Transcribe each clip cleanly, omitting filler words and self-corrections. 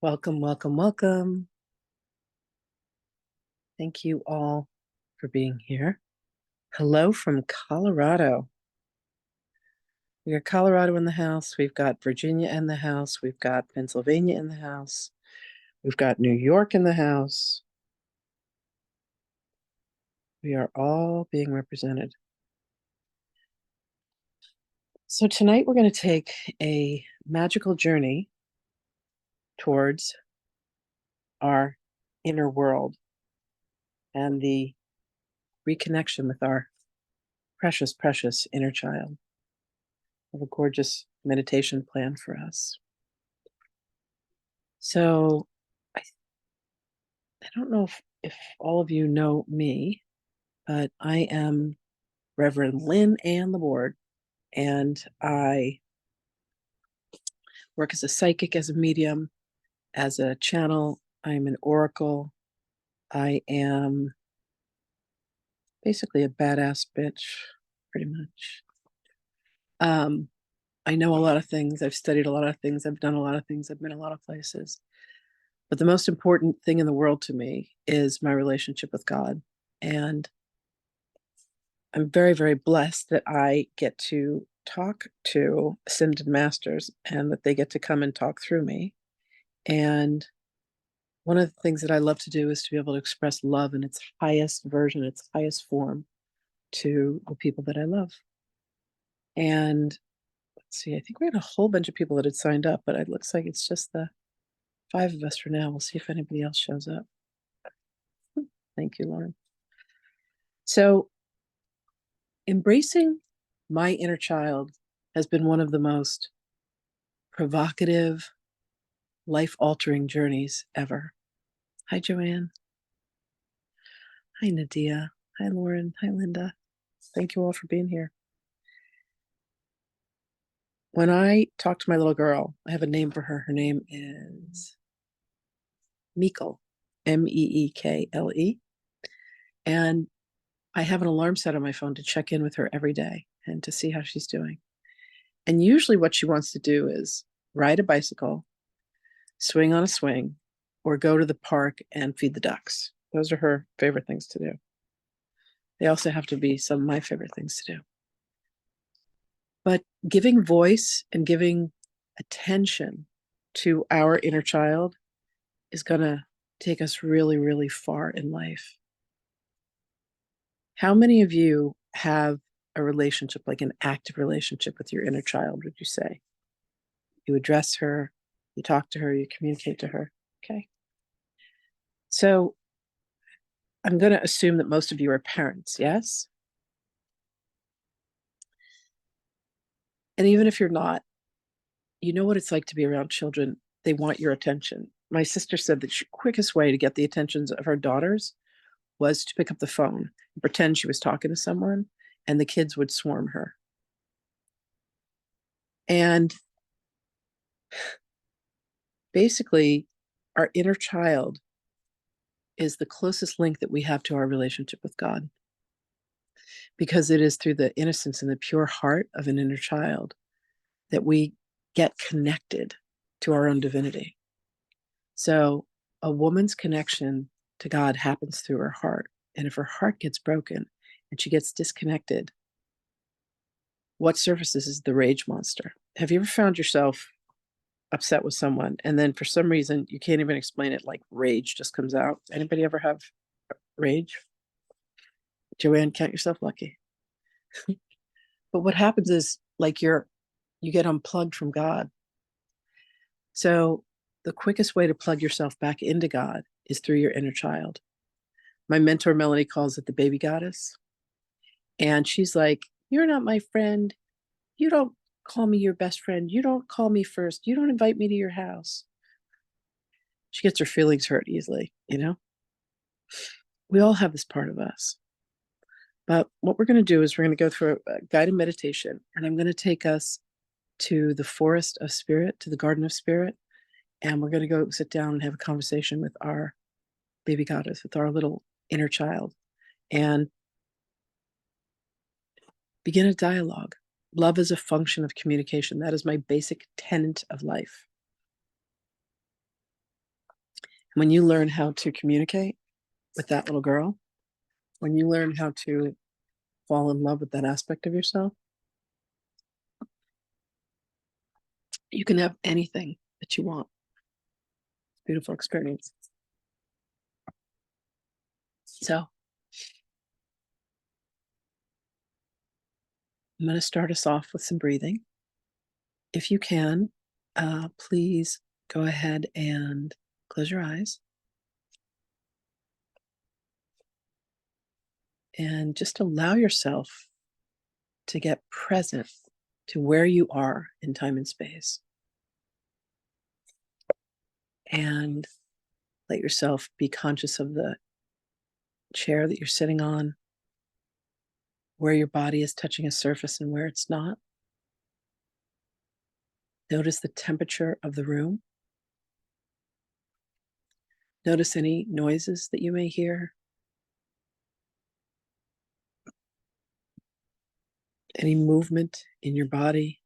Welcome, welcome, welcome. Thank you all for being here. Hello from Colorado. We got Colorado in the house. We've got Virginia in the house. We've got Pennsylvania in the house. We've got New York in the house. We are all being represented. So tonight we're going to take a magical journey towards our inner world and the reconnection with our precious, precious inner child. I have a gorgeous meditation plan for us. So I, I don't know if all of you know me, but I am Reverend Lynn Ann Laborde, and I work as a psychic, as a medium, as a channel. I'm an oracle. I am basically a badass bitch, pretty much. Um, I know a lot of things. I've studied a lot of things. I've done a lot of things. I've been a lot of places. But the most important thing in the world to me is my relationship with God. And I'm very, very blessed that I get to talk to ascended masters and that they get to come and talk through me. And one of the things that I love to do is to be able to express love in its highest version, its highest form to the people that I love. And let's see, I think we had a whole bunch of people that had signed up, but it looks like it's just the 5 of us for now. We'll see if anybody else shows up. Thank you, Lauren. So, embracing my inner child has been one of the most provocative, life altering journeys ever. Hi, Joanne. Hi, Nadia. Hi, Lauren. Hi, Linda. Thank you all for being here. When I talk to my little girl, I have a name for her. Her name is Meekle, Meekle. And I have an alarm set on my phone to check in with her every day and to see how she's doing. And usually, what she wants to do is ride a bicycle, swing on a swing, or go to the park and feed the ducks. Those are her favorite things to do. They also have to be some of my favorite things to do. But giving voice and giving attention to our inner child is going to take us really, really far in life. How many of you have a relationship, like an active relationship with your inner child, would you say? You address her, you talk to her, you communicate to her. Okay. So I'm going to assume that most of you are parents, yes? And even if you're not, you know what it's like to be around children. They want your attention. My sister said that the quickest way to get the attentions of her daughters was to pick up the phone and pretend she was talking to someone, and the kids would swarm her. And basically, our inner child is the closest link that we have to our relationship with God, because it is through the innocence and the pure heart of an inner child that we get connected to our own divinity. So a woman's connection to God happens through her heart. And if her heart gets broken and she gets disconnected, what surfaces is the rage monster? Have you ever found yourself upset with someone and then for some reason you can't even explain it, like rage just comes out? Anybody ever have rage? Joanne, count yourself lucky. But what happens is, like, you get unplugged from God. So the quickest way to plug yourself back into God is through your inner child. My mentor Melanie calls it the baby goddess. And she's like, "You're not my friend. You don't call me your best friend. You don't call me first. You don't invite me to your house." She gets her feelings hurt easily, you know? We all have this part of us. But what we're going to do is we're going to go through a guided meditation, and I'm going to take us to the forest of spirit, to the garden of spirit, and we're going to go sit down and have a conversation with our baby goddess, with our little inner child, and begin a dialogue. Love is a function of communication. That is my basic tenet of life. When you learn how to communicate with that little girl, when you learn how to fall in love with that aspect of yourself, you can have anything that you want. Beautiful experience. So I'm going to start us off with some breathing. If you can, please go ahead and close your eyes and just allow yourself to get present to where you are in time and space. And let yourself be conscious of the chair that you're sitting on, where your body is touching a surface and where it's not. Notice the temperature of the room. Notice any noises that you may hear, any movement in your body,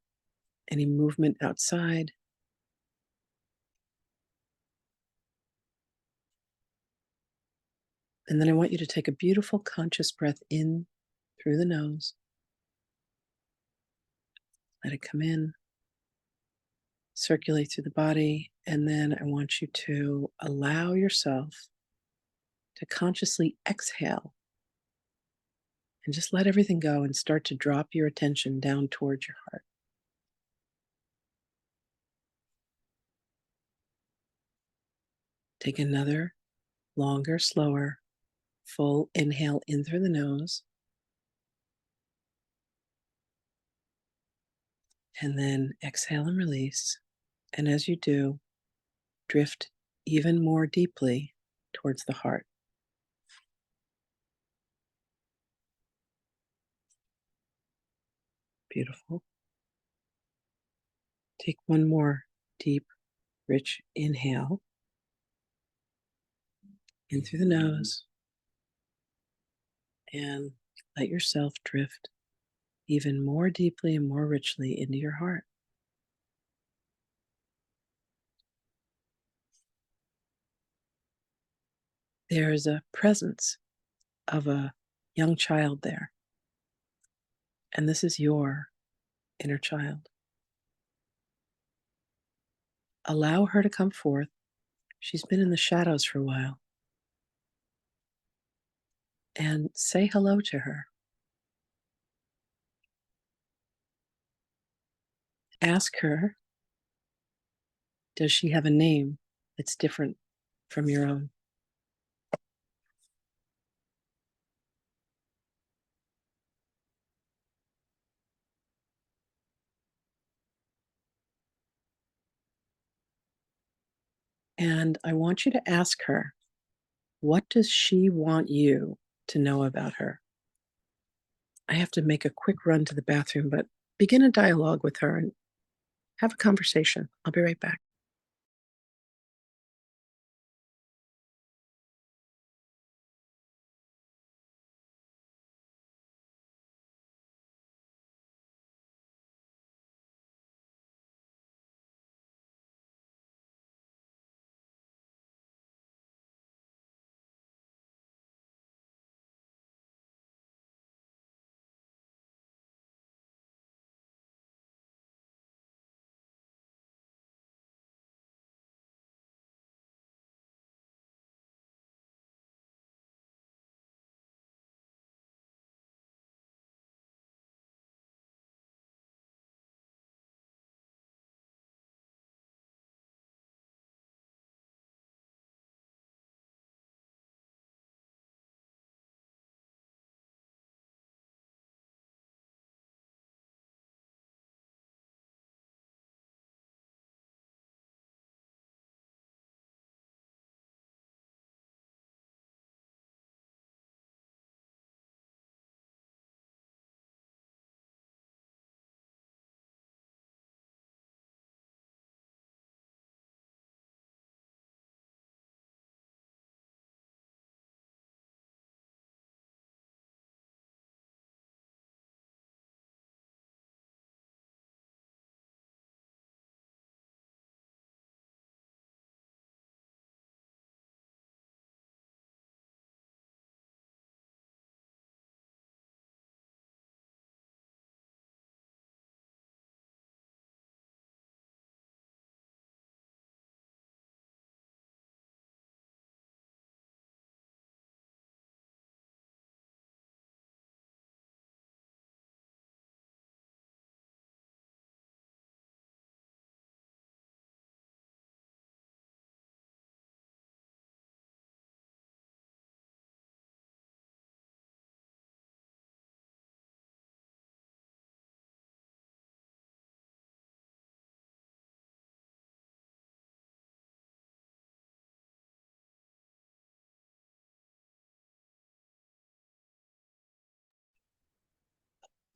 any movement outside. And then I want you to take a beautiful conscious breath in through the nose. Let it come in, circulate through the body, and then I want you to allow yourself to consciously exhale and just let everything go and start to drop your attention down towards your heart. Take another longer, slower, full inhale in through the nose, and then exhale and release. And as you do, drift even more deeply towards the heart. Beautiful. Take one more deep, rich inhale in through the nose and let yourself drift even more deeply and more richly into your heart. There is a presence of a young child there, and this is your inner child. Allow her to come forth. She's been in the shadows for a while. And say hello to her. Ask her, does she have a name that's different from your own? And I want you to ask her, what does she want you to know about her? I have to make a quick run to the bathroom, but begin a dialogue with her and have a conversation. I'll be right back.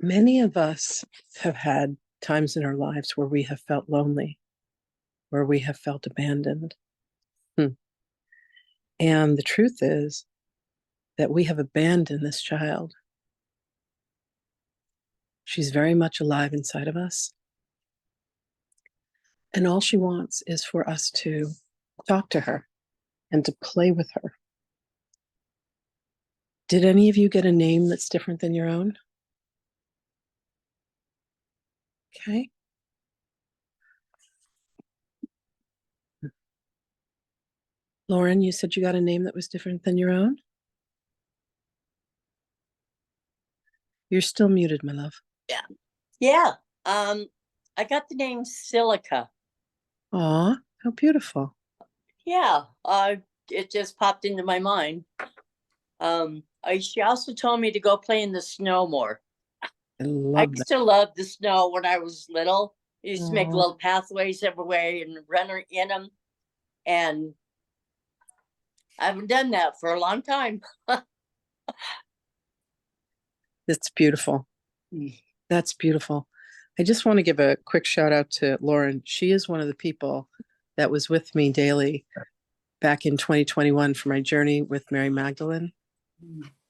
Many of us have had times in our lives where we have felt lonely, where we have felt abandoned. And the truth is that we have abandoned this child. She's very much alive inside of us. And all she wants is for us to talk to her and to play with her. Did any of you get a name that's different than your own? Okay. Lauren, you said you got a name that was different than your own? You're still muted, my love. Yeah. Yeah. I got the name Silica. Aw, how beautiful. Yeah. It just popped into my mind. She also told me to go play in the snow more. I I love that. used to love the snow when I was little. I used to make Aw. little pathways everywhere and run in them. And I haven't done that for a long time. That's beautiful. That's beautiful. I just want to give a quick shout out to Lauren. She is one of the people that was with me daily back in 2021 for my journey with Mary Magdalene.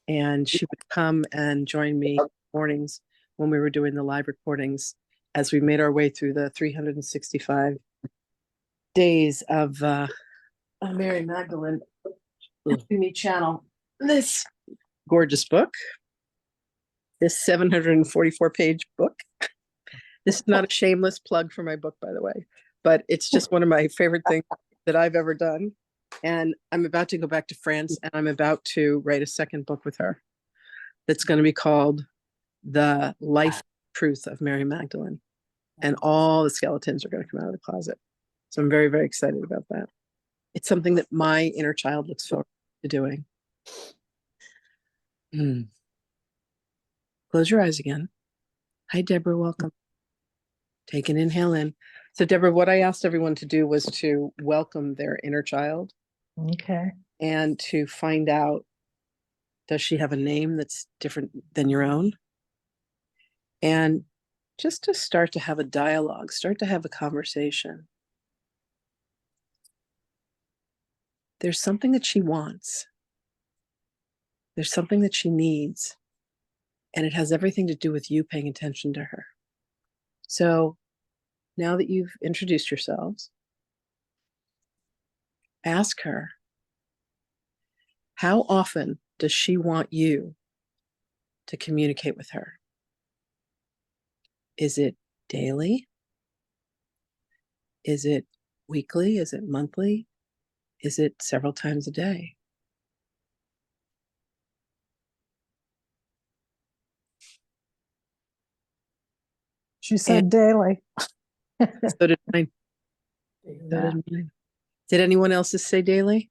And she would come and join me mornings when we were doing the live recordings as we made our way through the 365 days of Mary Magdalene me channel. This gorgeous book, this 744 page book. This is not a shameless plug for my book, by the way, but it's just one of my favorite things that I've ever done. And I'm about to go back to France and I'm about to write a second book with her that's going to be called The Life Truth of Mary Magdalene. And all the skeletons are going to come out of the closet. So I'm very, very excited about that. It's something that my inner child looks forward to doing. Close your eyes again. Hi, Deborah. Welcome. Take an inhale in. So, Deborah, what I asked everyone to do was to welcome their inner child. Okay. And to find out, does she have a name that's different than your own? And just to start to have a dialogue, start to have a conversation. There's something that she wants. There's something that she needs. And it has everything to do with you paying attention to her. So now that you've introduced yourselves, ask her, how often does she want you to communicate with her? Is it daily? Is it weekly? Is it monthly? Is it several times a day? She said daily. So did mine. So did mine. Did anyone else's say daily?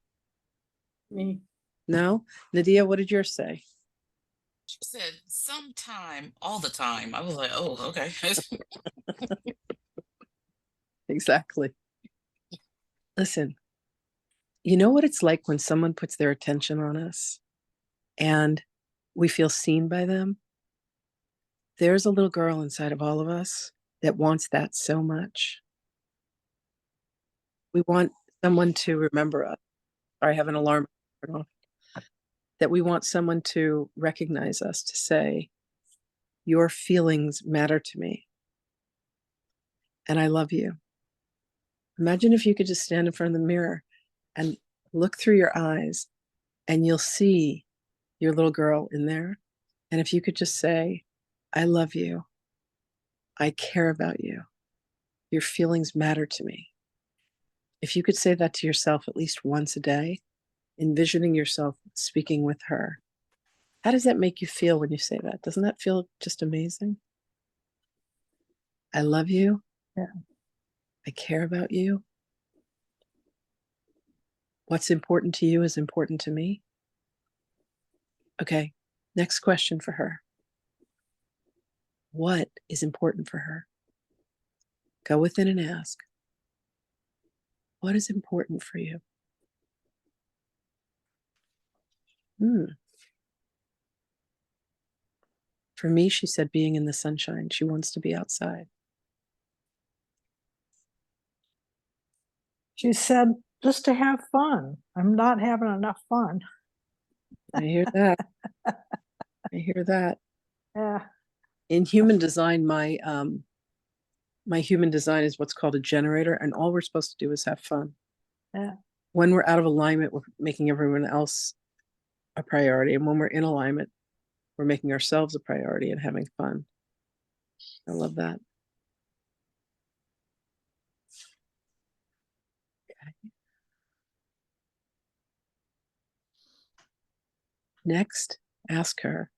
Me. No? Nadia, what did yours say? She said sometime, all the time. I was like, oh, okay. Exactly. Listen, you know what it's like when someone puts their attention on us and we feel seen by them? There's a little girl inside of all of us that wants that so much. We want someone to remember us. Or I have an alarm off. That we want someone to recognize us, to say, your feelings matter to me. And I love you. Imagine if you could just stand in front of the mirror and look through your eyes and you'll see your little girl in there. And if you could just say, I love you. I care about you. Your feelings matter to me. If you could say that to yourself at least once a day, envisioning yourself speaking with her, how does that make you feel when you say that? Doesn't that feel just amazing? I love you. Yeah. I care about you. What's important to you is important to me. Okay, next question for her. What is important for her? Go within and ask, what is important for you? For me, she said being in the sunshine. She wants to be outside. She said just to have fun. I'm not having enough fun. I hear that. I hear that. Yeah. In human design, my human design is what's called a generator, and all we're supposed to do is have fun. Yeah. When we're out of alignment, we're making everyone else a priority, and when we're in alignment, we're making ourselves a priority and having fun. I love that. Okay. Next, ask her,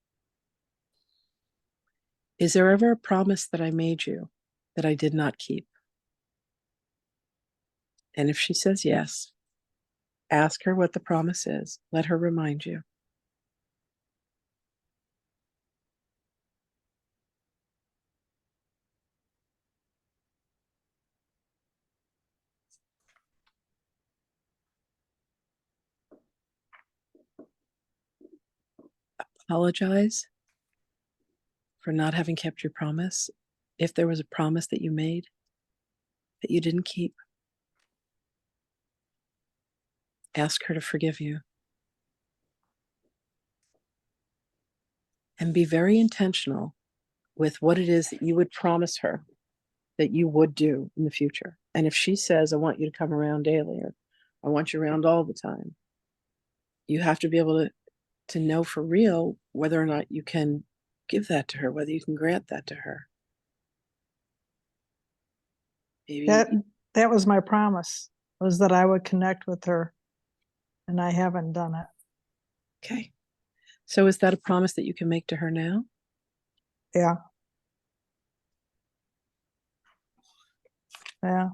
is there ever a promise that I made you that I did not keep? And if she says yes, ask her what the promise is. Let her remind you. Apologize for not having kept your promise. If there was a promise that you made that you didn't keep, ask her to forgive you. And be very intentional with what it is that you would promise her that you would do in the future. And if she says, I want you to come around daily, or I want you around all the time, you have to be able to know for real whether or not you can give that to her, whether you can grant that to her. Maybe. That was my promise, was that I would connect with her, and I haven't done it. Okay. So is that a promise that you can make to her now? Yeah. Yeah.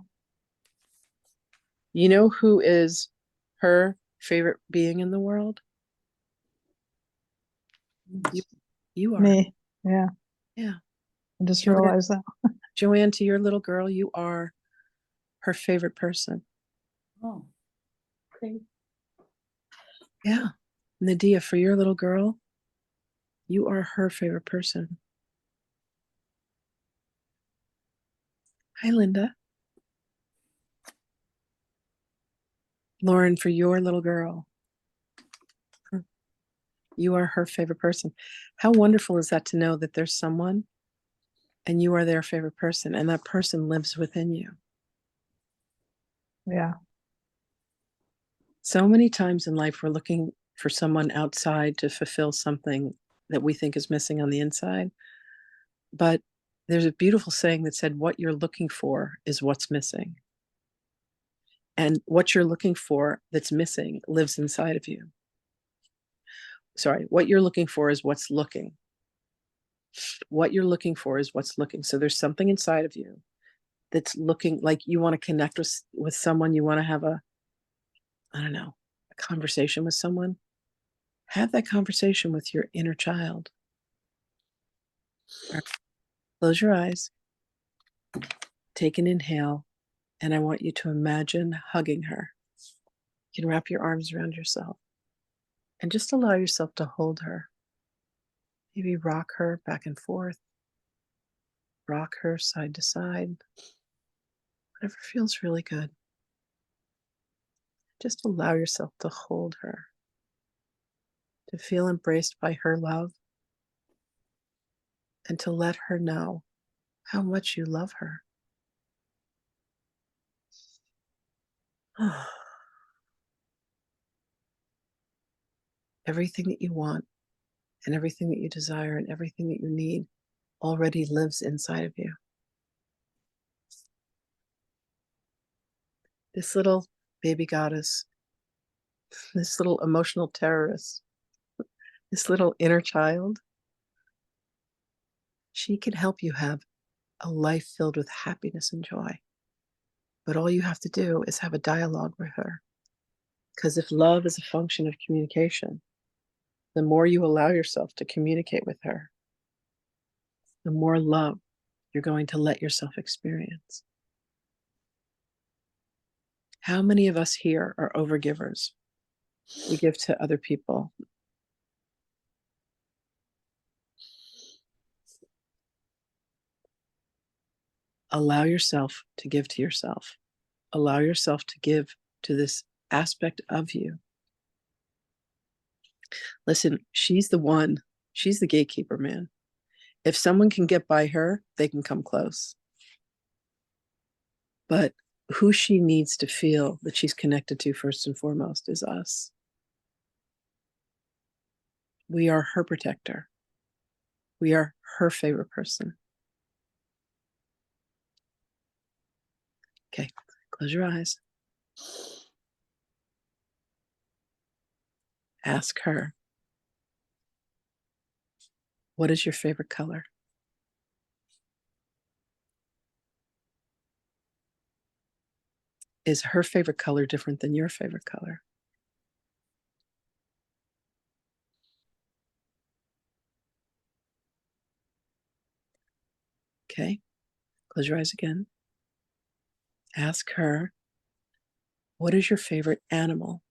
You know who is her favorite being in the world? You are. Me. Yeah. Yeah. I just Joanne, realized that. Joanne, to your little girl, you are her favorite person. Oh, okay. Yeah. Nadia, for your little girl, you are her favorite person. Hi, Linda. Lauren, for your little girl, you are her favorite person. How wonderful is that to know that there's someone and you are their favorite person, and that person lives within you? Yeah. So many times in life, we're looking for someone outside to fulfill something that we think is missing on the inside. But there's a beautiful saying that said, what you're looking for is what's missing. And what you're looking for that's missing lives inside of you. Sorry, what you're looking for is what's looking. What you're looking for is what's looking. So there's something inside of you that's looking like you want to connect with someone. You want to have a conversation with someone. Have that conversation with your inner child. Right. Close your eyes. Take an inhale. And I want you to imagine hugging her. You can wrap your arms around yourself and just allow yourself to hold her. Maybe rock her back and forth. Rock her side to side. Whatever feels really good. Just allow yourself to hold her, to feel embraced by her love, and to let her know how much you love her. Everything that you want and everything that you desire and everything that you need already lives inside of you. This little baby goddess, this little emotional terrorist, this little inner child, she can help you have a life filled with happiness and joy. But all you have to do is have a dialogue with her. Because if love is a function of communication, the more you allow yourself to communicate with her, the more love you're going to let yourself experience. How many of us here are overgivers? We give to other people. allow yourself to give to yourself. Allow yourself to give to this aspect of you. Listen, she's the gatekeeper, man. If someone can get by her, they can come close. But who she needs to feel that she's connected to first and foremost is us. We are her protector. We are her favorite person. Okay, close your eyes. Ask her, what is your favorite color? Is her favorite color different than your favorite color? Okay, close your eyes again. Ask her, what is your favorite animal?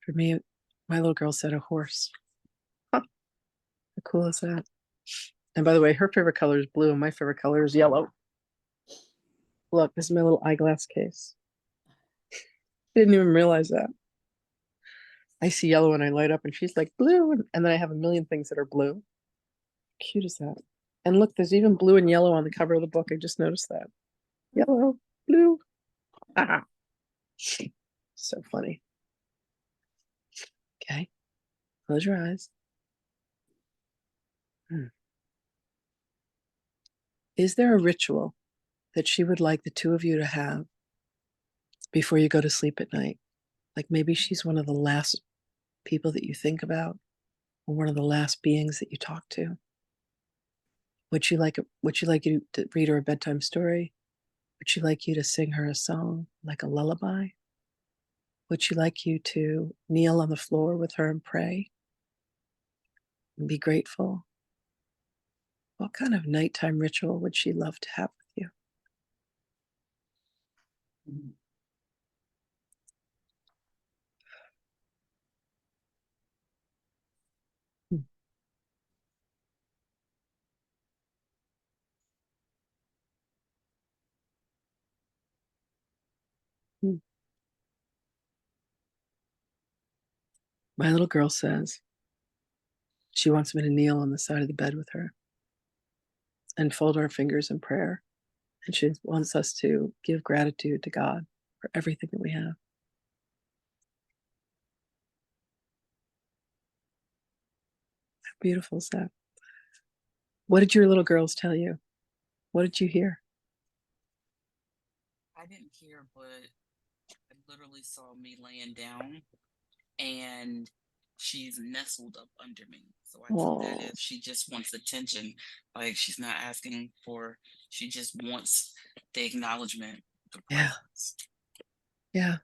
For me, my little girl said a horse. Huh, how cool is that? And by the way, her favorite color is blue and my favorite color is yellow. Look, this is my little eyeglass case. I didn't even realize that. I see yellow and I light up and she's like blue. And then I have a million things that are blue. Cute is that? And look, there's even blue and yellow on the cover of the book. I just noticed that. Yellow, blue. Ah, so funny. Okay, close your eyes. Is there a ritual that she would like the two of you to have before you go to sleep at night? Like maybe she's one of the last people that you think about, or one of the last beings that you talk to. Would she like you to read her a bedtime story? Would she like you to sing her a song, like a lullaby? Would she like you to kneel on the floor with her and pray and be grateful? What kind of nighttime ritual would she love to have with you? My little girl says she wants me to kneel on the side of the bed with her and fold our fingers in prayer. And she wants us to give gratitude to God for everything that we have. How beautiful is that? What did your little girls tell you? What did you hear? I didn't hear, but I literally saw me laying down and she's nestled up under me. So I took that Oh, as she just wants attention. Like she's not asking for, she just wants the acknowledgement, the yeah, presence. yeah.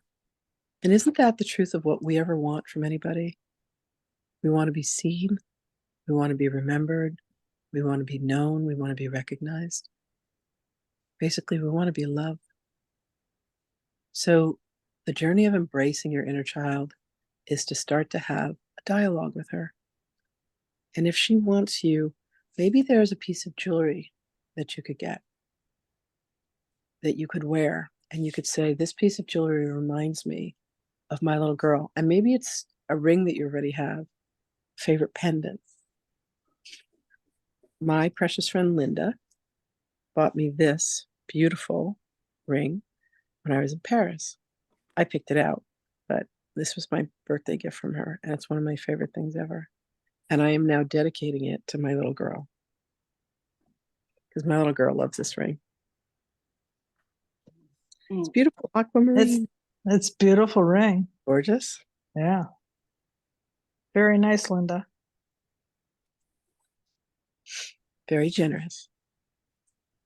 And isn't that the truth of what we ever want from anybody? We want to be seen. We want to be remembered. We want to be known. We want to be recognized. Basically, we want to be loved. So the journey of embracing your inner child is to start to have a dialogue with her. And if she wants you, maybe there's a piece of jewelry that you could get, that you could wear, and you could say, this piece of jewelry reminds me of my little girl. And maybe it's a ring that you already have, favorite pendant. My precious friend Linda bought me this beautiful ring when I was in Paris. I picked it out, but this was my birthday gift from her, and it's one of my favorite things ever. And I am now dedicating it to my little girl because my little girl loves this ring. It's beautiful, aquamarine. It's beautiful ring. Gorgeous. Yeah. Very nice, Linda. Very generous.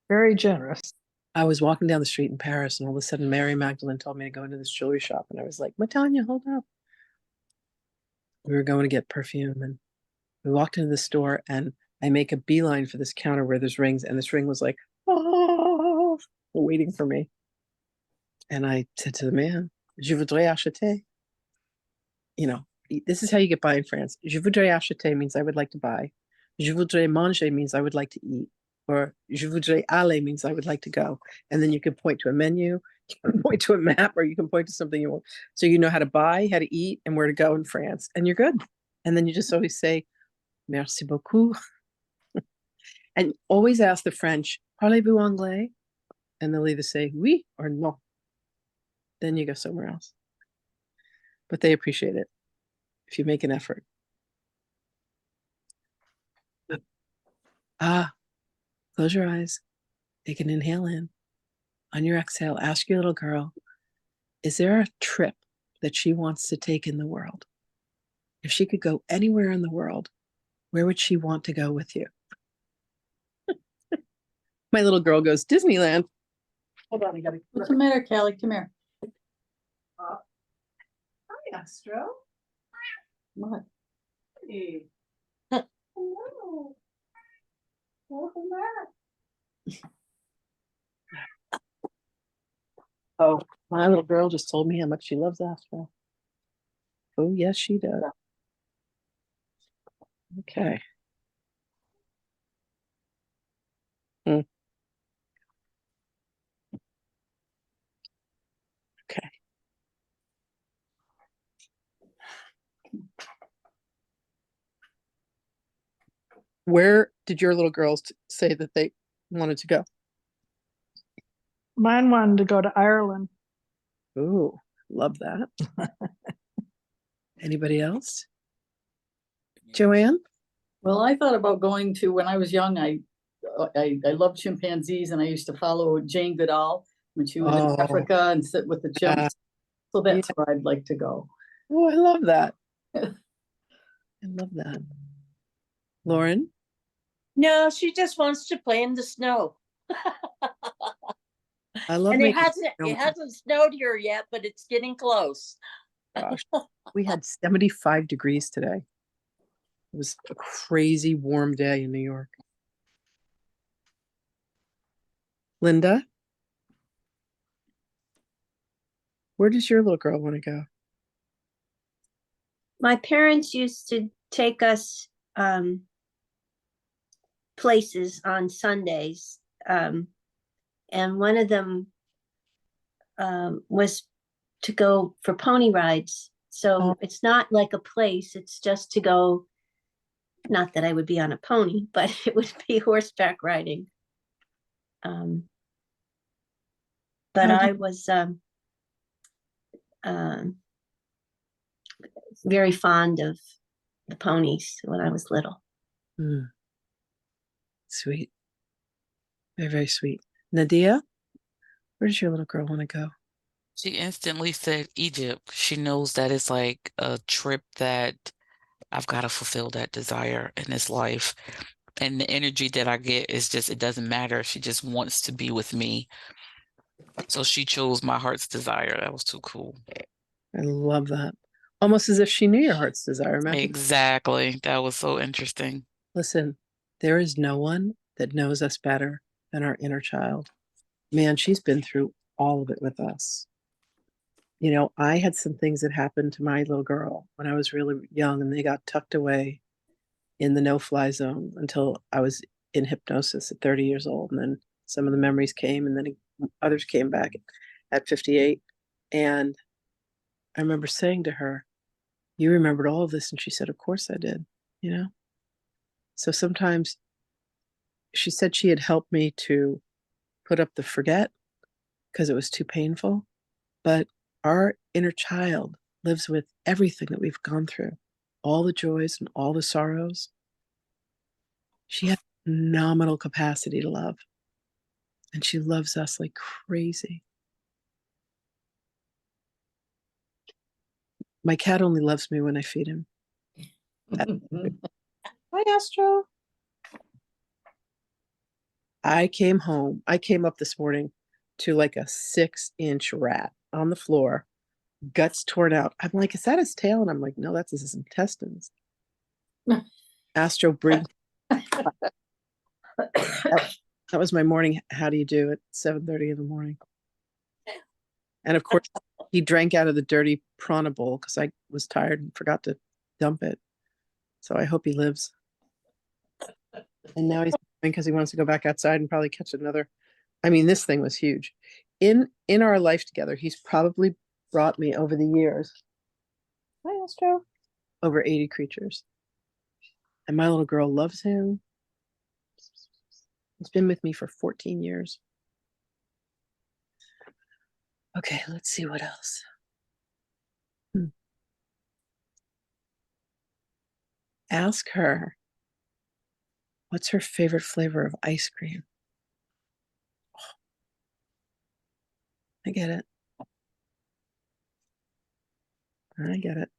Very generous. I was walking down the street in Paris, and all of a sudden Mary Magdalene told me to go into this jewelry shop, and I was like, Matanya, hold up. We were going to get perfume, and we walked into the store, and I make a beeline for this counter where there's rings, and this ring was like, oh, waiting for me. And I said to the man, Je voudrais acheter. this is how you get by in France. Je voudrais acheter means I would like to buy. Je voudrais manger means I would like to eat. Or je voudrais aller means I would like to go. And then you can point to a menu, you can point to a map, or you can point to something you want. So you know how to buy, how to eat, and where to go in France, and you're good. And then you just always say, merci beaucoup. And always ask the French, parlez-vous anglais? And they'll either say oui or non. Then you go somewhere else. But they appreciate it if you make an effort. Close your eyes. Take an inhale in. On your exhale, ask your little girl, is there a trip that she wants to take in the world? If she could go anywhere in the world, where would she want to go with you? My little girl goes, Disneyland. Hold on, I gotta. What's the matter, Callie? Come here. Hi, Astro. What? Hey. Hello. Welcome back. Oh, my little girl just told me how much she loves Astro. Oh, yes, she does. Okay. Okay. Where did your little girls say that they wanted to go? Mine wanted to go to Ireland. Ooh, love that. Anybody else? Joanne? Well, I thought about going to, when I was young, I loved chimpanzees, and I used to follow Jane Goodall when she was Oh, in Africa and sit with the yeah. chimps. So that's where I'd like to go. Oh, I love that. I love that. Lauren? No, she just wants to play in the snow. I love And it making hasn't snowed here yet, but it's getting close. gosh. We had 75 degrees today. It was a crazy warm day in New York. Linda? Where does your little girl want to go? My parents used to take us places on Sundays. And one of them was to go for pony rides. So it's not like a place, it's just to go, not that I would be on a pony, but it would be horseback riding. But I was very fond of the ponies when I was little. Sweet. Very, very sweet. Nadia, where does your little girl want to go? She instantly said Egypt. She knows that it's like a trip that I've got to fulfill that desire in this life. And the energy that I get is just, it doesn't matter. She just wants to be with me. So she chose my heart's desire. That was too cool. I love that. Almost as if she knew your heart's desire. Imagine. Exactly. That was so interesting. Listen, there is no one that knows us better than our inner child. Man, she's been through all of it with us. You know, I had some things that happened to my little girl when I was really young, and they got tucked away in the no-fly zone until I was in hypnosis at 30 years old. And then some of the memories came, and then others came back at 58. And I remember saying to her, you remembered all of this? And she said, of course I did, you know? So sometimes she said she had helped me to put up the forget because it was too painful. But our inner child lives with everything that we've gone through, all the joys and all the sorrows. She has phenomenal capacity to love. And she loves us like crazy. My cat only loves me when I feed him. Hi, Astro. I came up this morning to like a 6-inch rat on the floor, guts torn out. I'm like, is that his tail? And I'm like, no, that's his intestines. Astro brings. That was my morning. How do you do at 7:30 in the morning? And of course, He drank out of the dirty prana bowl because I was tired and forgot to dump it. So I hope he lives. And now he's because he wants to go back outside and probably catch another. I mean, this thing was huge. In our life together, he's probably brought me over the years. Hi, Astro. Over 80 creatures. And my little girl loves him. He's been with me for 14 years. Okay, let's see what else. Ask her, what's her favorite flavor of ice cream? Oh, I get it. I get it.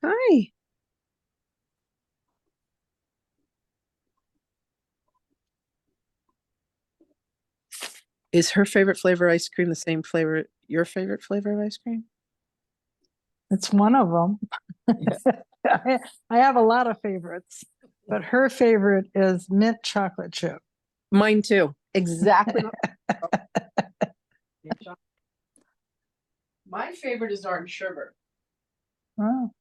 Hi. Is her favorite flavor ice cream the same flavor, your favorite flavor of ice cream? It's one of them. I have a lot of favorites, but her favorite is mint chocolate chip. Mine too. Exactly. My favorite is orange sugar. Oh,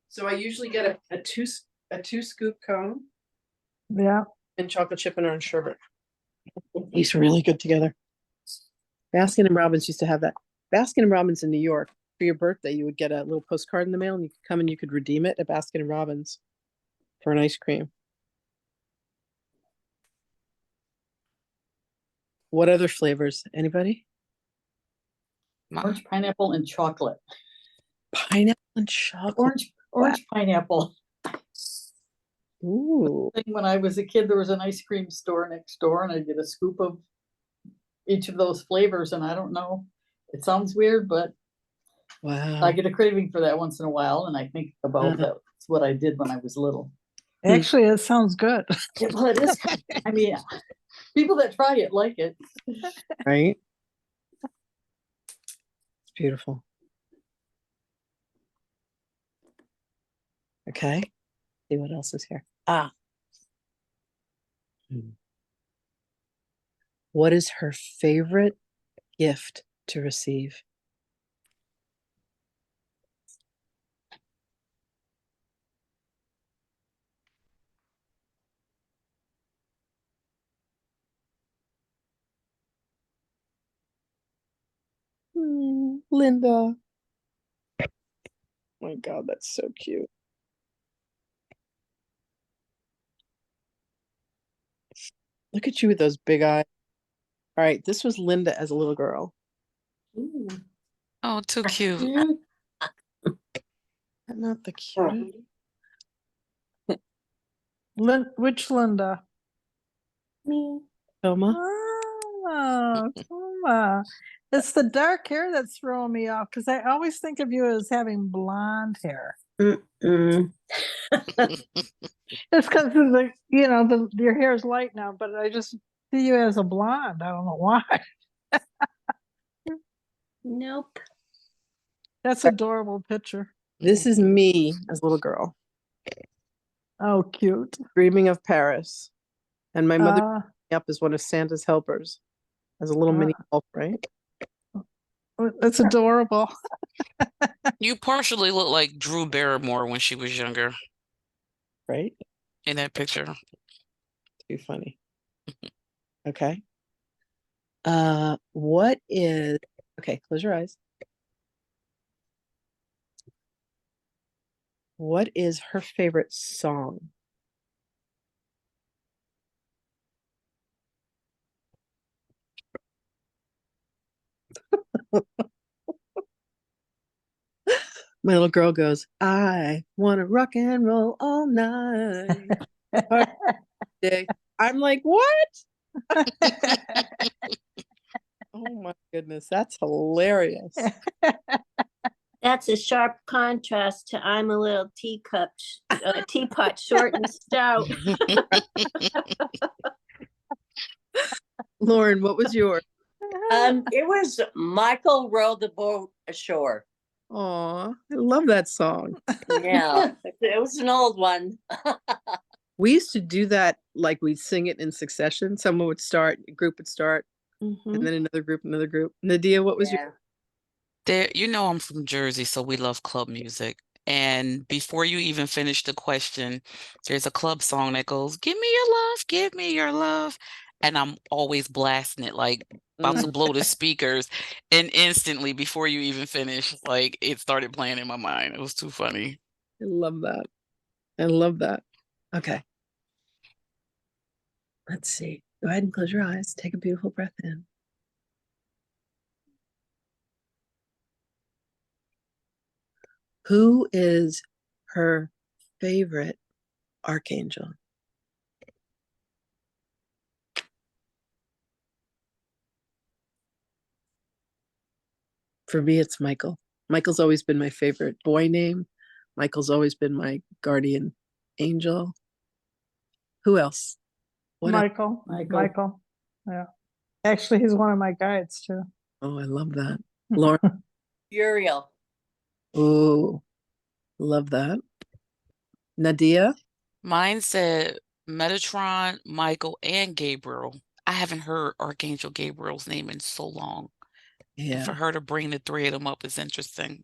So I usually get a two scoop cone yeah. and chocolate chip and orange sherbet. These really good together. Baskin and Robbins used to have that. Baskin and Robbins in New York, for your birthday, you would get a little postcard in the mail and you could come and you could redeem it at Baskin and Robbins for an ice cream. What other flavors? Anybody? Orange, pineapple, and chocolate. Pineapple and chocolate. Orange pineapple. Ooh. When I was a kid, there was an ice cream store next door, and I'd get a scoop of each of those flavors. And I don't know, it sounds weird, but Wow. I get a craving for that once in a while, and I think about that's what I did when I was little. Actually, it sounds good. Well, it is. I mean, people that try it like it. Right? It's beautiful. Okay. See what else is here. What is her favorite gift to receive? Linda. Oh my God, that's so cute. Look at you with those big eyes. All right, this was Linda as a little girl. Ooh. Oh, too cute. Not the cutest. Which Linda? Me. Thelma. Oh, Toma. It's the dark hair that's throwing me off because I always think of you as having blonde hair. Mm-mm. It's because of the, your hair is light now, but I just see you as a blonde. I don't know why. Nope. That's adorable picture. This is me as a little girl, Oh, cute. dreaming of Paris. And my mother picked me up as one of Santa's helpers, as a little mini elf, right? That's adorable. You partially look like Drew Barrymore when she was younger Right? in that picture. Too funny. Okay. What is, okay, close your eyes. What is her favorite song? My little girl goes, I want to rock and roll all night. I'm like, what? Oh my goodness, that's hilarious. That's a sharp contrast to I'm a little teapot, short and stout. Lauren, what was yours? It was Michael Row the Boat Ashore. Aw, I love that song. Yeah, it was an old one. We used to do that, like we'd sing it in succession. Someone would start, a group would start, and Mhm. then another group, another group. Nadia, what was your Yeah. There, you know, I'm from Jersey, so we love club music. And before you even finish the question, there's a club song that goes, "Give me your love, give me your love." And I'm always blasting it, like about to blow the speakers. And instantly, before you even finish, like it started playing in my mind. It was too funny. I love that. I love that. Okay. Let's see. Go ahead and close your eyes. Take a beautiful breath in. Who is her favorite archangel? For me, it's Michael. Michael's always been my favorite boy name. Michael's always been my guardian angel. Who else? What else? Michael. Michael. Michael. Yeah. Actually, he's one of my guides too. Oh, I love that. Lauren. Uriel. Oh, love that. Nadia. Mine said Metatron, Michael, and Gabriel. I haven't heard Archangel Gabriel's name in so long. And Yeah. for her to bring the three of them up is interesting.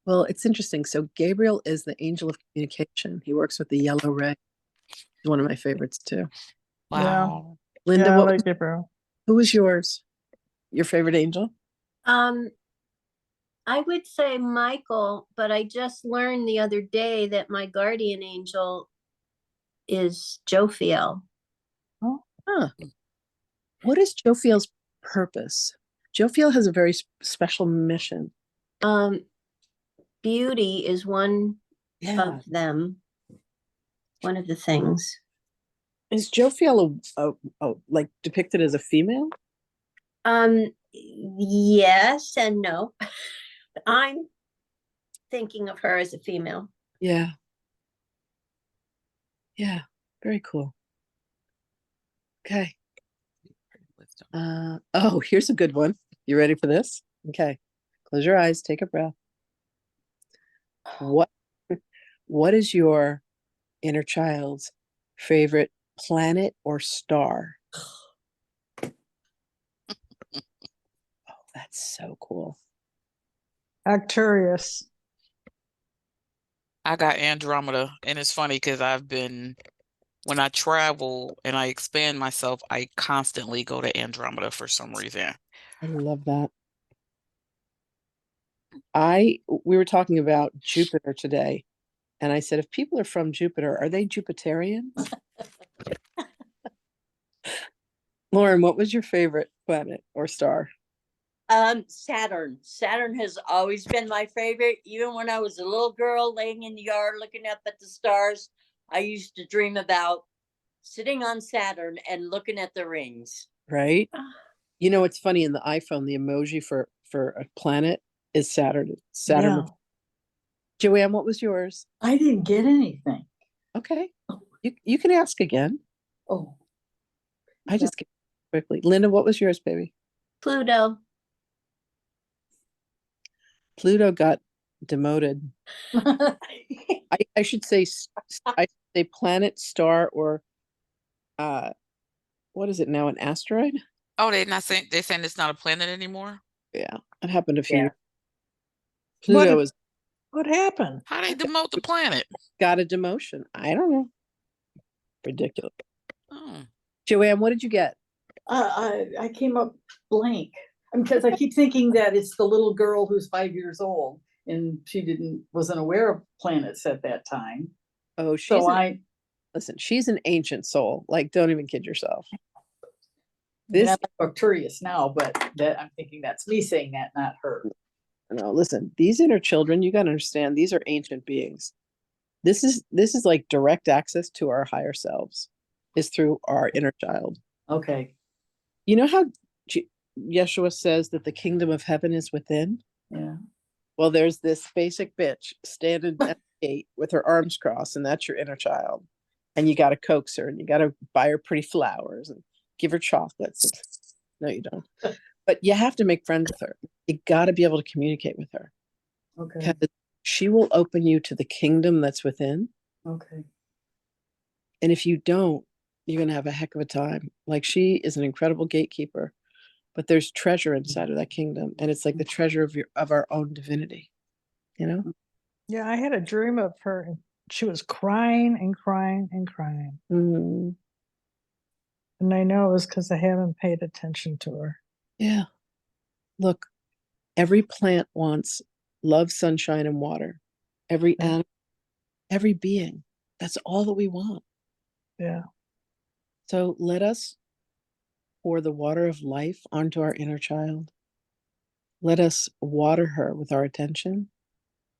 Well, it's interesting. So Gabriel is the angel of communication. He works with the yellow ray. He's one of my favorites too. Yeah. Wow. Linda, Yeah, I what like was, Gabriel. who was yours? Your favorite angel? I would say Michael, but I just learned the other day that my guardian angel is Jophiel. Huh. What is Jophiel's purpose? Jophiel has a very special mission. Beauty is one Yeah. of them. One of the things. Is Jophiel like depicted as a female? Yes and no. I'm thinking of her as a female. Yeah. Yeah. Very cool. Okay. Oh, here's a good one. You ready for this? Okay. Close your eyes, take a breath. What is your inner child's favorite planet or star? Oh, that's so cool. Arcturus. I got Andromeda, and it's funny because when I travel and I expand myself, I constantly go to Andromeda for some reason. I love that. We were talking about Jupiter today, and I said, if people are from Jupiter, are they Jupiterians? Lauren, what was your favorite planet or star? Saturn. Saturn has always been my favorite. Even when I was a little girl laying in the yard looking up at the stars, I used to dream about sitting on Saturn and looking at the rings. Right? You know, it's funny, in the iPhone, the emoji for a planet is Saturn. Saturn. Yeah. Joanne, what was yours? I didn't get anything. Okay. You can ask again. Oh, I just get quickly. Linda, what was yours, baby? Pluto. Pluto got demoted. I should say planet, star, or what is it now? An asteroid? Oh, they're saying it's not a planet anymore? Yeah, it happened a few Yeah. years. Pluto What- is What happened? How they demote the planet? got a demotion. I don't know. Ridiculous. Oh. Joanne, what did you get? I came up blank because I keep thinking that it's the little girl who's 5 years old and she wasn't aware of planets at that time. Oh, she's So listen, she's an ancient soul. Like, don't even kid yourself. I'm This Arcturus now, but that I'm thinking that's me saying that, not her. no, listen, these inner children, you gotta understand, these are ancient beings. This is like direct access to our higher selves, is through our inner child. Okay. You know how Yeshua says that the kingdom of heaven is within? Yeah. Well, there's this basic bitch standing at the gate with her arms crossed, and that's your inner child. And you got to coax her, and you got to buy her pretty flowers and give her chocolates. No, you don't. But you have to make friends with her. You got to be able to communicate with her. Okay. Because she will open you to the kingdom that's within. Okay. And if you don't, you're going to have a heck of a time. Like, she is an incredible gatekeeper, but there's treasure inside of that kingdom. And it's like the treasure of our own divinity, you know? Yeah, I had a dream of her and she was crying and crying and crying. Mm, And I know it was because I haven't paid attention to her. yeah. Look, every plant wants love, sunshine, and water. Every Yeah. animal, every being. That's all that we want. Yeah. So let us pour the water of life onto our inner child. Let us water her with our attention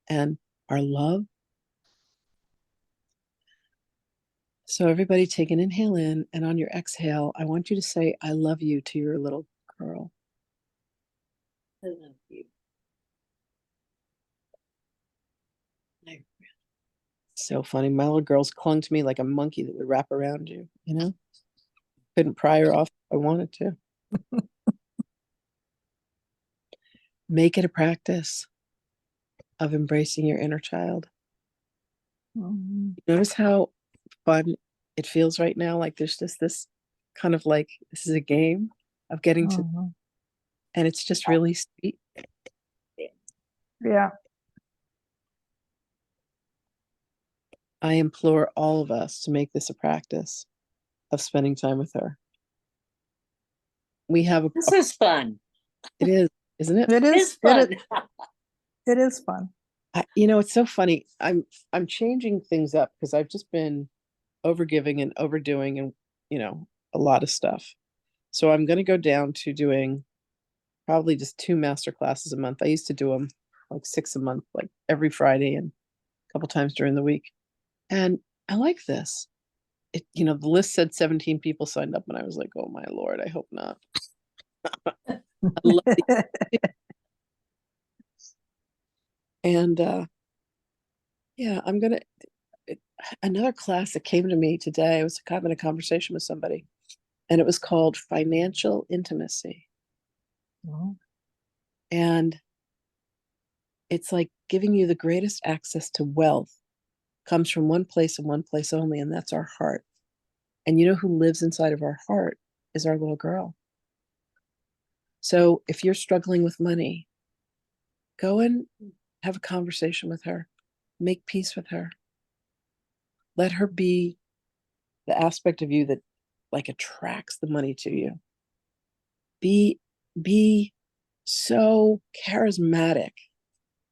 and our love. So everybody take an inhale in, and on your exhale, I want you to say, I love you to your little girl. I love you. So funny. My little girls clung to me like a monkey that would wrap around you, you know? Couldn't pry her off if I wanted to. Make it a practice of embracing your inner child. Mhm. Notice how fun it feels right now. Like there's just this kind of like, this is a game of getting to, Mhm. and it's just really sweet. Yeah. I implore all of us to make this a practice of spending time with her. We have This is fun. it is, isn't it? It It is is fun. it is fun. You know, it's so funny. I'm changing things up because I've just been overgiving and overdoing and, you know, a lot of stuff. So I'm going to go down to doing probably just 2 master classes a month. I used to do them like 6 a month, like every Friday and a couple times during the week. And I like this. It, you know, the list said 17 people signed up, and I was like, oh my Lord, I hope not. I love the- and yeah, I'm gonna another class that came to me today. I was having a conversation with somebody, and it was called Financial Intimacy. Mhm. And it's like giving you the greatest access to wealth comes from one place and one place only, and that's our heart. And you know who lives inside of our heart is our little girl. So if you're struggling with money, go and have a conversation with her, make peace with her. Let her be the aspect of you that like attracts the money to you. Be so charismatic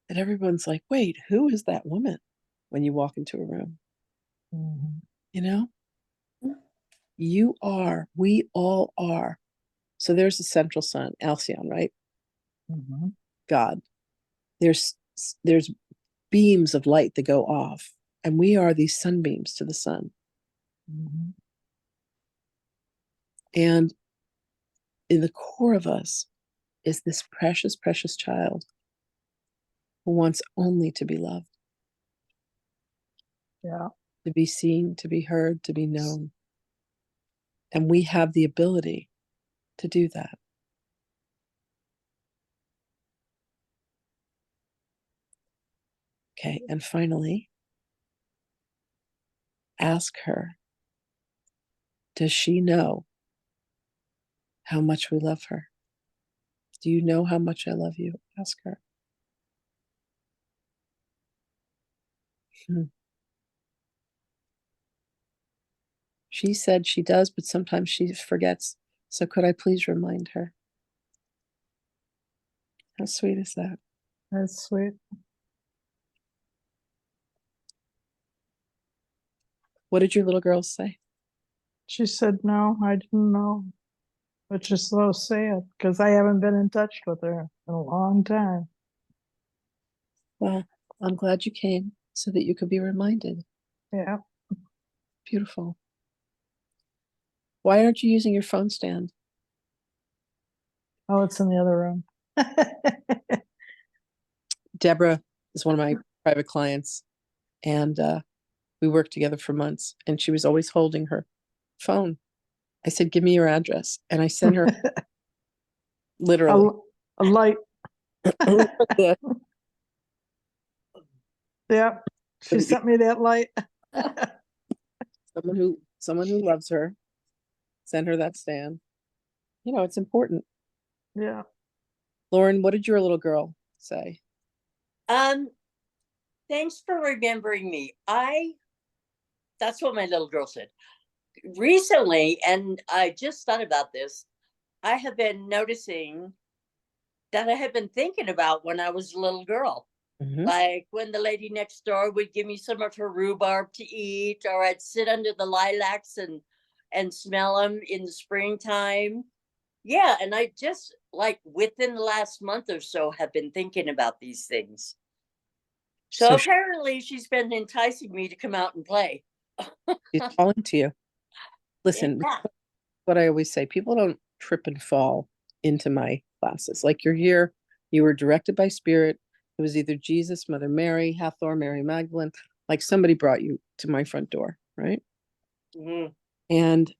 that everyone's like, wait, who is that woman when you walk into a room? Mhm. You know, you are, we all are. So there's the central sun, Alcyon, right? Mhm. God. There's beams of light that go off, and we are these sunbeams to the sun. Mhm. And in the core of us is this precious, precious child who wants only to be loved, Yeah. to be seen, to be heard, to be known. And we have the ability to do that. Okay, and finally, ask her, does she know how much we love her? Do you know how much I love you? Ask her. She said she does, but sometimes she forgets. So could I please remind her? How sweet is that? That's sweet. What did your little girls say? She said, no, I didn't know. Which is so sad because I haven't been in touch with her in a long time. Well, I'm glad you came so that you could be reminded. Yeah. Beautiful. Why aren't you using your phone stand? Oh, it's in the other room. Deborah is one of my private clients, and we worked together for months, and she was always holding her phone. I said, give me your address. And I sent her literally. A light. Yeah. Yeah. She sent me that light. someone who loves her. Send her that stand. You know, it's important. Yeah. Lauren, what did your little girl say? Thanks for remembering me. That's what my little girl said. Recently, and I just thought about this, I have been noticing that I have been thinking about when I was a little girl. Mhm. Like when the lady next door would give me some of her rhubarb to eat, or I'd sit under the lilacs and smell them in the springtime. Yeah, and I just like within the last month or so have been thinking about these things. So So apparently she's been enticing me to come out and play. she's calling to you. Listen, Yeah. what I always say, people don't trip and fall into my classes. Like you're here, you were directed by spirit. It was either Jesus, Mother Mary, Hathor, Mary Magdalene. Like somebody brought you to my front door, right? Mhm. And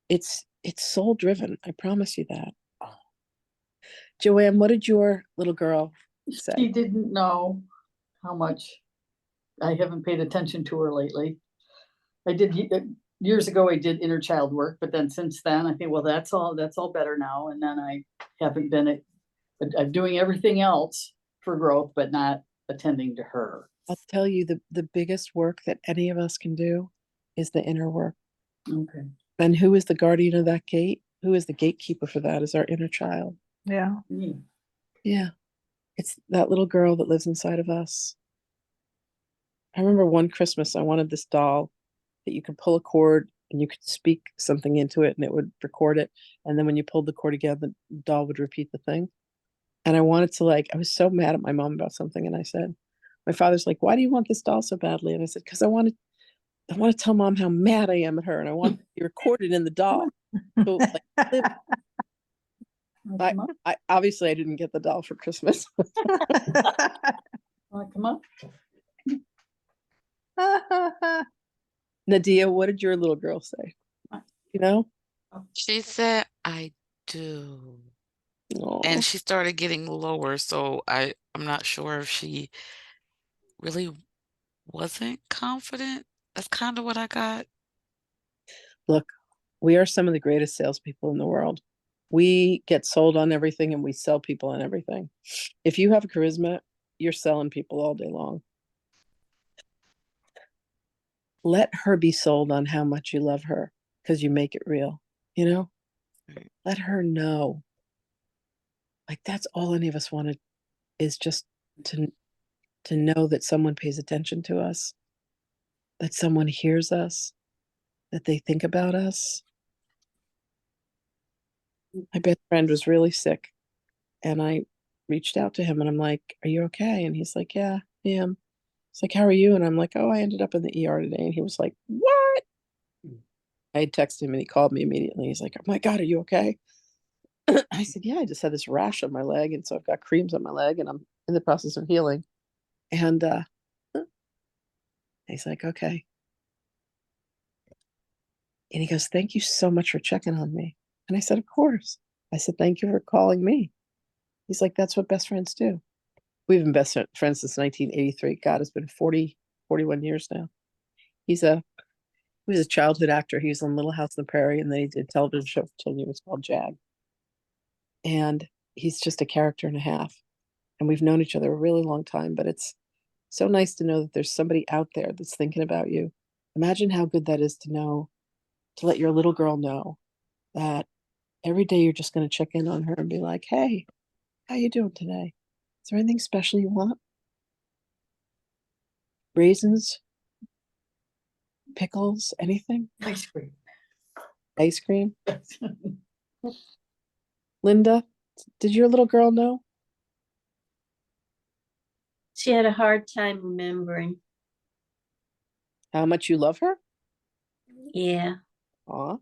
it's soul driven. I promise you that. Joanne, what did your little girl She say? didn't know how much. I haven't paid attention to her lately. I did years ago. I did inner child work, but then since then, I think, well, that's all better now. And then I haven't been. I'm doing everything else for growth, but not attending to her. I'll tell you the biggest work that any of us can do is the inner work. Okay. And who is the guardian of that gate? Who is the gatekeeper for that is our inner child. Yeah. Mm. Yeah. It's that little girl that lives inside of us. I remember one Christmas I wanted this doll that you could pull a cord and you could speak something into it and it would record it. And then when you pulled the cord again, the doll would repeat the thing. And I wanted to I was so mad at my mom about something. And I said, my father's like, why do you want this doll so badly? And I said, because I want to tell mom how mad I am at her. And I want it to be recorded in the doll. So I obviously I didn't get the doll for Christmas. Come on. Nadia, what did your little girl say? You know? She said, I do. Aw. And she started getting lower, so I'm not sure if she really wasn't confident. That's kind of what I got. Look, we are some of the greatest salespeople in the world. We get sold on everything and we sell people on everything. If you have a charisma, you're selling people all day long. Let her be sold on how much you love her because you make it real, you know? Right. Let her know. Like that's all any of us wanted is just to know that someone pays attention to us, that someone hears us, that they think about us. My best friend was really sick and I reached out to him and I'm like, are you okay? And he's like, yeah, I am. It's like, how are you? And I'm like, oh, I ended up in the ER today. And he was like, what? I had texted him and he called me immediately. He's like, oh my God, are you okay? I said, yeah, I just had this rash on my leg. And so I've got creams on my leg and I'm in the process of healing. And he's like, okay. And he goes, thank you so much for checking on me. And I said, of course. I said, thank you for calling me. He's like, that's what best friends do. We've been best friends since 1983. God, it's been 41 years now. He was a childhood actor. He was on Little House on the Prairie, and then he did a television show for 10 years called Jag. And he's just a character and a half. And we've known each other a really long time, but it's so nice to know that there's somebody out there that's thinking about you. Imagine how good that is to know, to let your little girl know that every day you're just going to check in on her and be like, hey, how you doing today? Is there anything special you want? Raisins, pickles, anything? Ice cream. Ice cream? Linda, did your little girl know? She had a hard time remembering. How much you love her? Yeah. Aw.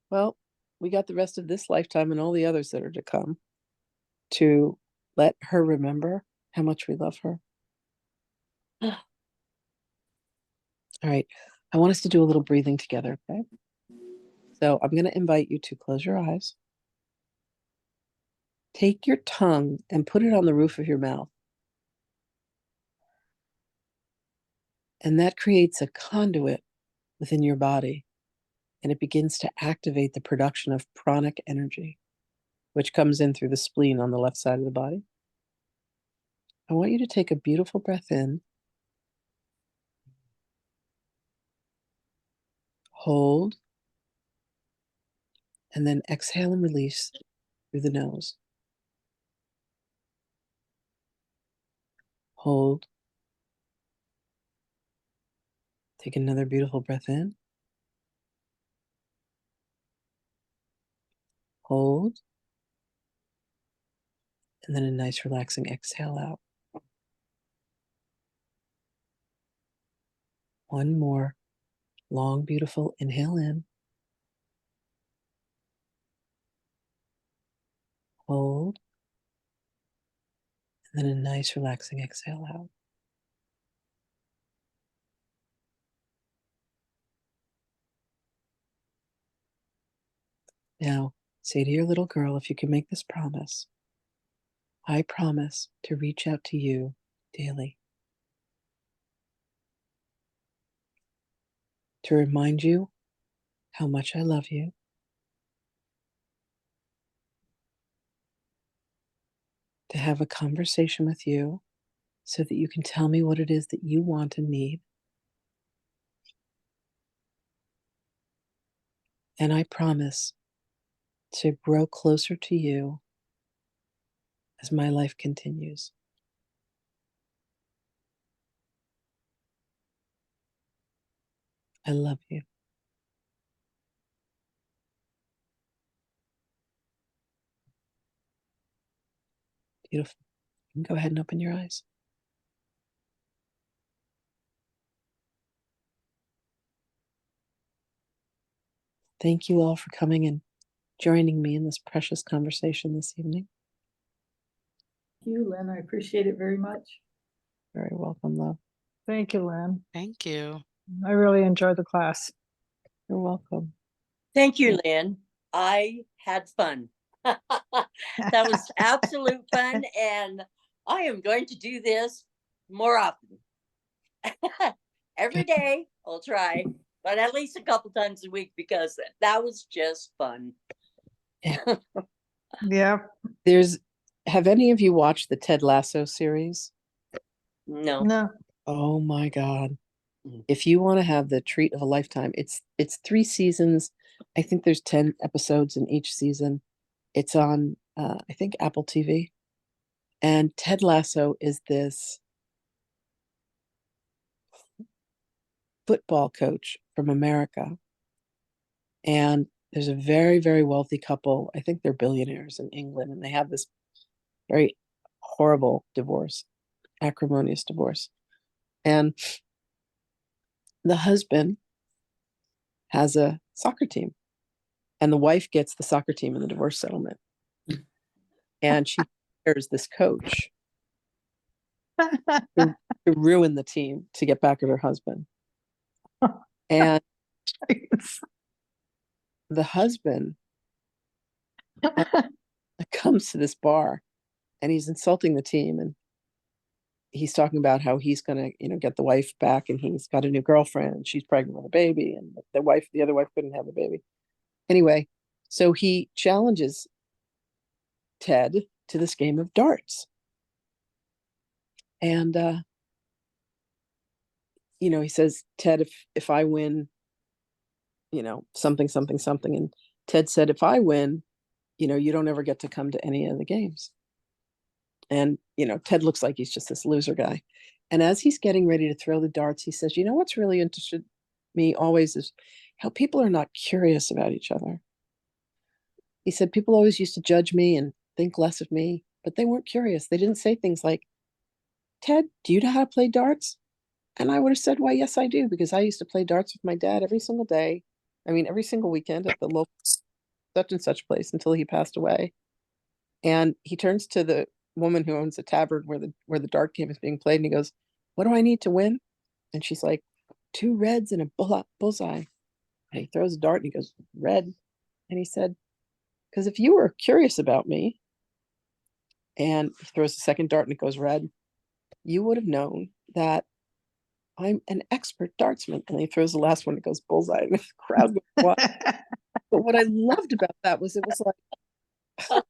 Well, we got the rest of this lifetime and all the others that are to come to let her remember how much we love her. All right. I want us to do a little breathing together, okay? So I'm going to invite you to close your eyes. Take your tongue and put it on the roof of your mouth. And that creates a conduit within your body, and it begins to activate the production of pranic energy, which comes in through the spleen on the left side of the body. I want you to take a beautiful breath in, hold, and then exhale and release through the nose. Hold. Take another beautiful breath in. Hold. And then a nice relaxing exhale out. One more long, beautiful inhale in. Hold. And then a nice relaxing exhale out. Now, say to your little girl, if you can make this promise, I promise to reach out to you daily, to remind you how much I love you, to have a conversation with you so that you can tell me what it is that you want and need. And I promise to grow closer to you as my life continues. I love you. Beautiful. You can go ahead and open your eyes. Thank you all for coming and joining me in this precious conversation this evening. Thank you, Lynn. I appreciate it very much. Very welcome, love. Thank you, Lynn. Thank you. I really enjoyed the class. You're welcome. Thank you, Lynn. I had fun. That was absolute fun, and I am going to do this more often. Every day I'll try, but at least a couple times a week, because that was just fun. Yeah. Have any of you watched the Ted Lasso series? No. No. Oh my God. If you want to have the treat of a lifetime, it's 3 seasons. I think there's 10 episodes in each season. It's on, I think, Apple TV. And Ted Lasso is this football coach from America. And there's a very, very wealthy couple. I think they're billionaires in England, and they have this very horrible divorce, acrimonious divorce. And the husband has a soccer team, and the wife gets the soccer team in the divorce settlement. And she hires this coach to ruin the team to get back at her husband. And the husband comes to this bar, and he's insulting the team, and he's talking about how he's going to, get the wife back, and he's got a new girlfriend, and she's pregnant with a baby, and the other wife couldn't have the baby. Anyway, so he challenges Ted to this game of darts. And he says, Ted, if I win, something, something, something. And Ted said, if I win, you don't ever get to come to any of the games. And, Ted looks like he's just this loser guy. And as he's getting ready to throw the darts, he says, what's really interested me always is how people are not curious about each other. He said, people always used to judge me and think less of me, but they weren't curious. They didn't say things like, Ted, do you know how to play darts? And I would have said, why, yes, I do, because I used to play darts with my dad every single day. I mean, every single weekend at the local such and such place until he passed away. And he turns to the woman who owns the tavern where the dart game is being played, and he goes, what do I need to win? And she's like, 2 reds and a bullseye. And he throws a dart and he goes, red. And he said, because if you were curious about me, and he throws the second dart and it goes red, you would have known that I'm an expert dartsman. And he throws the last one, it goes bullseye, and the crowd goes wild. But what I loved about that was it was like,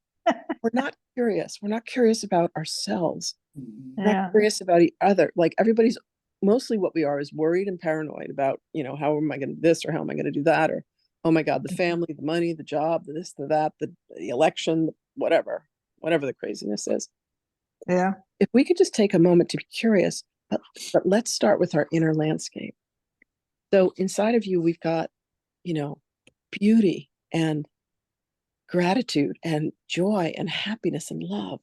we're not curious. We're not curious about ourselves. We're Yeah. not curious about each other. Like everybody's mostly what we are is worried and paranoid about, how am I going to do this or how am I going to do that? Or, oh my God, the family, the money, the job, the this, the that, the election, whatever the craziness is. Yeah. If we could just take a moment to be curious, but let's start with our inner landscape. So inside of you, we've got, beauty and gratitude and joy and happiness and love.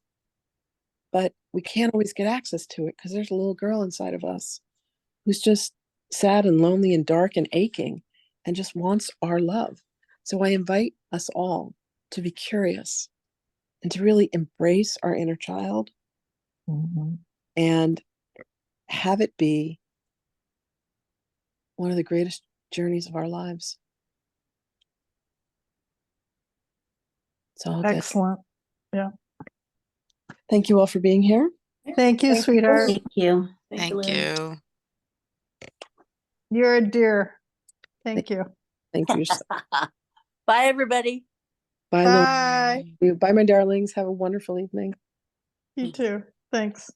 But we can't always get access to it because there's a little girl inside of us who's just sad and lonely and dark and aching and just wants our love. So I invite us all to be curious and to really embrace our inner child and have it be one of the greatest journeys of our lives. It's all good. Excellent. Yeah. Thank you all for being here. Thank you, sweetheart. Thank you. Thank Lynn. you. You're a dear. Thank you. Thank you. Bye, everybody. Bye, Bye. Lou. Bye, my darlings. Have a wonderful evening. You too. Thanks.